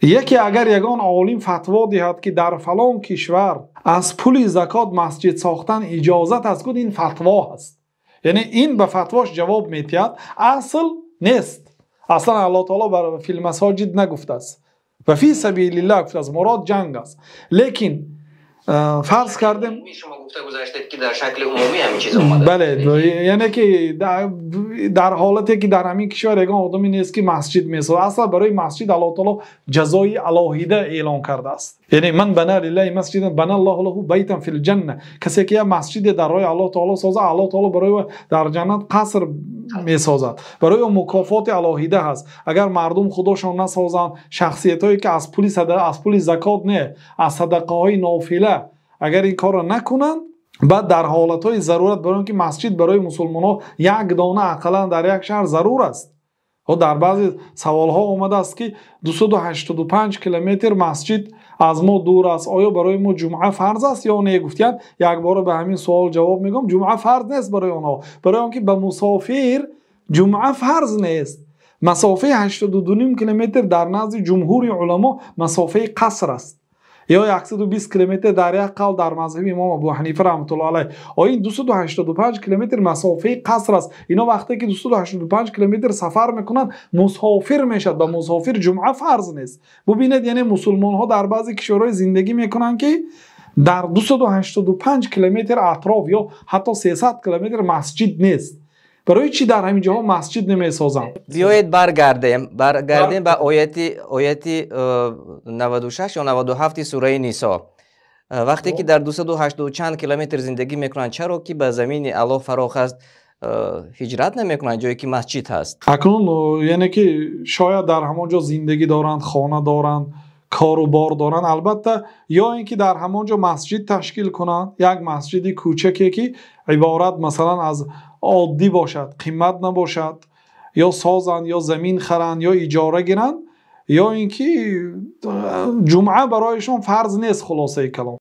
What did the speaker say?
یکی اگر یگان عالم فتوا دهد که در فلان کشور از پول زکات مسجد ساختن اجازت است، گفت این فتوا هست. یعنی این به فتواش جواب میتید، اصل نیست. اصلا الله تعالی بر فی المساجد نگفته است و فی سبیل الله گفته است، مراد جنگ است. لیکن فرض کردیم شما گفته گذاشتید که در شکل عمومی همین چیز اومده. بله، یعنی که در حالتی که در همین کشور یگان آدمی نیست که مسجد میسازد. اصلا برای مسجد الله تعالی جزای الهیده اعلان کرده است. یعنی من بنا لله مسجد بنا الله له بیتا فی الجنه، کسی که مسجد در راه الله تعالی سازد، الله تعالی برای در جنت قصر میسازد، برای مکافات الهیده هست. اگر مردم خودشان نسازند، شخصیت هایی که از پول زکات نه، از صدقه های نافله اگر این کار را نکنند، بعد در حالت های ضرورت، برای اینکه مسجد برای مسلمان ها یک دانه اقلا در یک شهر ضرور است. و در بعضی سوال ها آمده است که 285 کیلومتر مسجد از ما دور است، آیا برای ما جمعه فرض است یا نه؟ گفتند یک بار به همین سوال جواب میگم، جمعه فرض نیست برای آنها، برای آنکه به مسافر جمعه فرض نیست. مسافه 82.5 کیلومتر در نزد جمهور علما مسافه قصر است، یا 120 کیلومتر در یک قول در مذهب امام ابو حنیفه رحمت الله علیه. این 285 کیلومتر مسافه قصر است. اینا وقتی که 285 کیلومتر سفر میکنن مسافر میشد، به مسافر جمعه فرض نیست. ببینید یعنی مسلمان ها در بعضی کشورهای زندگی میکنن که در 285 کیلومتر اطراف یا حتی 300 کیلومتر مسجد نیست. برای چی در همین جاها مسجد نمیسازند؟ بیایید برگردیم به آیت 96 یا 97 سوره نیسا. وقتی که در 280 چند کیلومتر زندگی میکنند، چرا که به زمین الله فراخ است هجرت نمیکنند جایی که مسجد هست؟ اکنون یعنی که شاید در همانجا زندگی دارند، خانه دارند، کار و بار دارند، البته یا اینکه در همانجا مسجد تشکیل کنند، یک مسجد کوچکی که عبارت مثلا از عادی باشد، قیمت نباشد، یا سازند یا زمین خرند یا اجاره گیرند، یا اینکه جمعه برایشان فرض نیست. خلاصه کلام